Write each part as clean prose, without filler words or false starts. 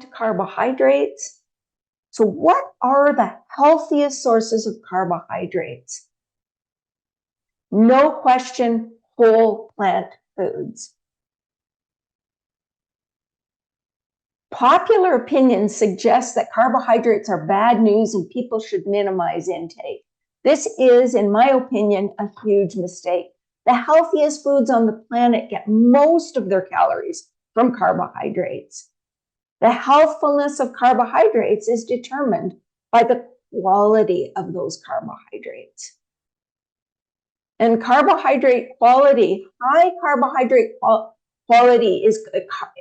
to carbohydrates. So what are the healthiest sources of carbohydrates? No question, whole plant foods. Popular opinion suggests that carbohydrates are bad news and people should minimize intake. This is, in my opinion, a huge mistake. The healthiest foods on the planet get most of their calories from carbohydrates. The healthfulness of carbohydrates is determined by the quality of those carbohydrates. And carbohydrate quality, high carbohydrate quality is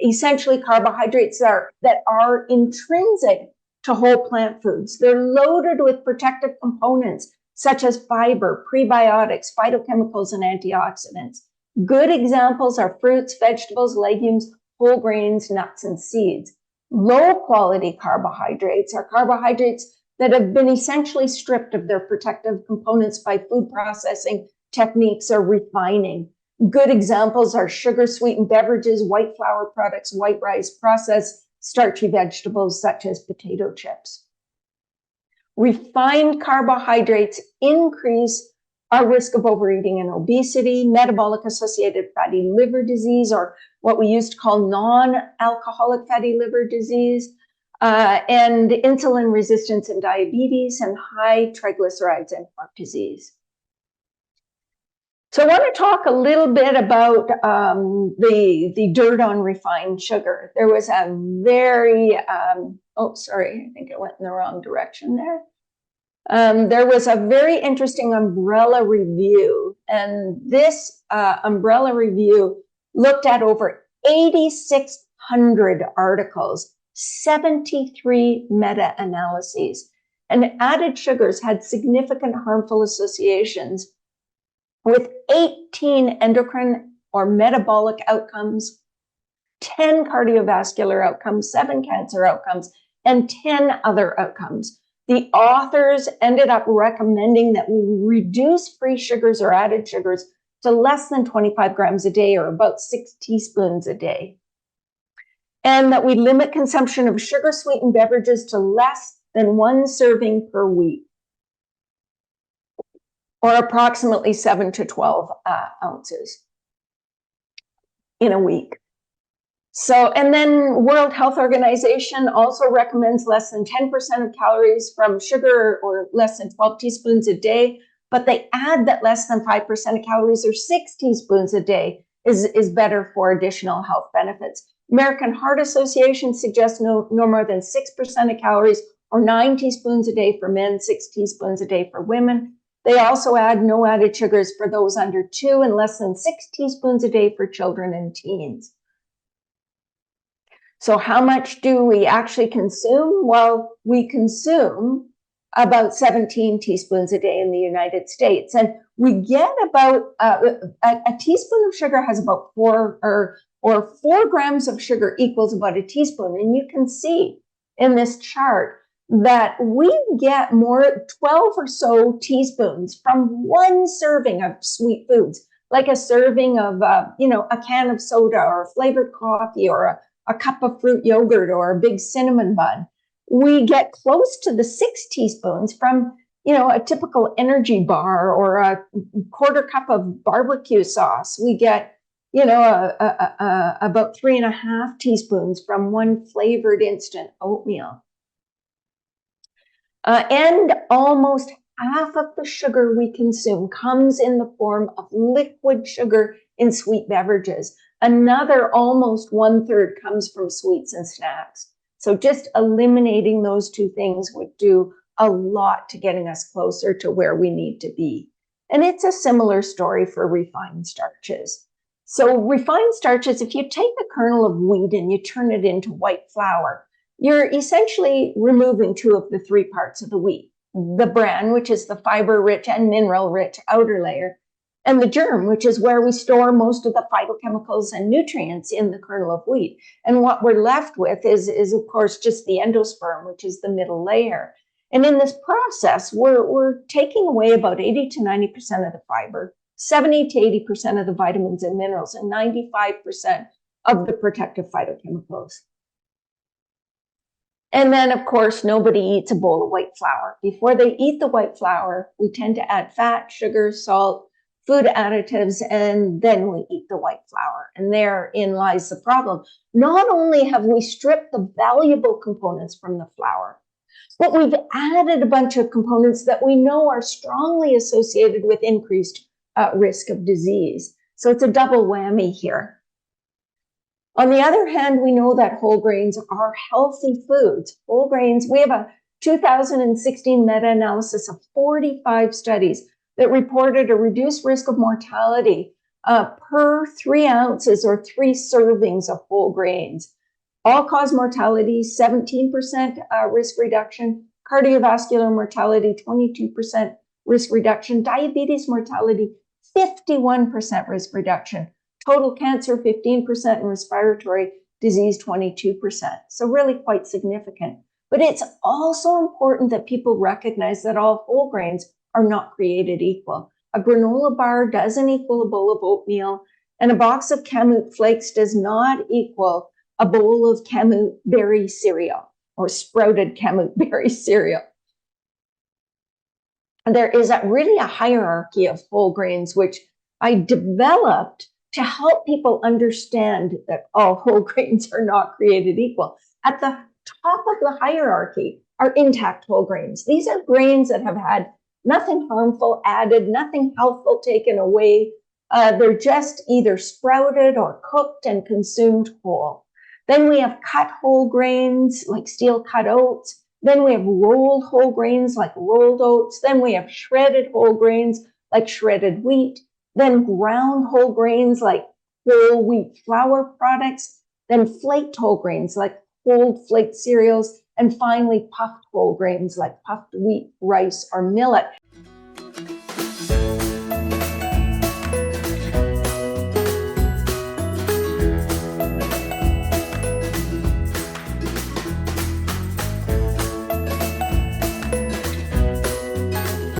essentially carbohydrates that are intrinsic to whole plant foods. They're loaded with protective components such as fiber, prebiotics, phytochemicals, and antioxidants. Good examples are fruits, vegetables, legumes, whole grains, nuts, and seeds. Low quality carbohydrates are carbohydrates that have been essentially stripped of their protective components by food processing techniques or refining. Good examples are sugar-sweetened beverages, white flour products, white rice, processed starchy vegetables such as potato chips. Refined carbohydrates increase our risk of overeating and obesity, metabolic-associated fatty liver disease, or what we used to call non-alcoholic fatty liver disease, and insulin resistance and diabetes, and high triglycerides and heart disease. So I want to talk a little bit about the dirt on refined sugar. There was a very, oh, sorry, I think I went in the wrong direction there. There was a very interesting umbrella review, and this umbrella review looked at over 8,600 articles, 73 meta-analyses, and added sugars had significant harmful associations with 18 endocrine or metabolic outcomes, 10 cardiovascular outcomes, 7 cancer outcomes, and 10 other outcomes. The authors ended up recommending that we reduce free sugars or added sugars to less than 25 grams a day, or about 6 teaspoons a day. And that we limit consumption of sugar-sweetened beverages to less than 1 serving per week, or approximately 7 to 12 ounces in a week. So, and then World Health Organization also recommends less than 10% of calories from sugar, or less than 12 teaspoons a day, but they add that less than 5% of calories, or 6 teaspoons a day, is better for additional health benefits. American Heart Association suggests no more than 6% of calories, or 9 teaspoons a day for men, 6 teaspoons a day for women. They also add no added sugars for those under 2 and less than 6 teaspoons a day for children and teens. So how much do we actually consume? Well, we consume about 17 teaspoons a day in the United States. And we get about, a teaspoon of sugar has about 4 grams of sugar equals about a teaspoon. And you can see in this chart that we get 12 or so teaspoons from 1 serving of sweet foods, like a serving of, a can of soda, or a flavored coffee, or a cup of fruit yogurt, or a big cinnamon bun. We get close to the 6 teaspoons from, a typical energy bar, or a quarter cup of barbecue sauce. We get, about 3.5 teaspoons from 1 flavored instant oatmeal. And almost half of the sugar we consume comes in the form of liquid sugar in sweet beverages. Another almost 1/3 comes from sweets and snacks. So just eliminating those 2 things would do a lot to getting us closer to where we need to be. And it's a similar story for refined starches. So refined starches, if you take a kernel of wheat and you turn it into white flour, you're essentially removing 2 of the 3 parts of the wheat. The bran, which is the fiber-rich and mineral-rich outer layer, and the germ, which is where we store most of the phytochemicals and nutrients in the kernel of wheat. And what we're left with is of course, just the endosperm, which is the middle layer. And in this process, we're taking away about 80 to 90% of the fiber, 70 to 80% of the vitamins and minerals, and 95% of the protective phytochemicals. And then, of course, nobody eats a bowl of white flour. Before they eat the white flour, we tend to add fat, sugar, salt, food additives, and then we eat the white flour. And therein lies the problem. Not only have we stripped the valuable components from the flour, but we've added a bunch of components that we know are strongly associated with increased risk of disease. So it's a double whammy here. On the other hand, we know that whole grains are healthy foods. Whole grains, we have a 2016 meta-analysis of 45 studies that reported a reduced risk of mortality per 3 ounces or 3 servings of whole grains. All-cause mortality, 17% risk reduction. Cardiovascular mortality, 22% risk reduction. Diabetes mortality, 51% risk reduction. Total cancer, 15%, and respiratory disease, 22%. So really quite significant. But it's also important that people recognize that all whole grains are not created equal. A granola bar doesn't equal a bowl of oatmeal, and a box of Kamut flakes does not equal a bowl of Kamut berry cereal or sprouted Kamut berry cereal. And there is really a hierarchy of whole grains, which I developed to help people understand that all whole grains are not created equal. At the top of the hierarchy are intact whole grains. These are grains that have had nothing harmful added, nothing healthful taken away. They're just either sprouted or cooked and consumed whole. Then we have cut whole grains like steel cut oats. Then we have rolled whole grains like rolled oats. Then we have shredded whole grains like shredded wheat. Then ground whole grains like whole wheat flour products, then flaked whole grains like whole flaked cereals, and finally puffed whole grains like puffed wheat, rice, or millet.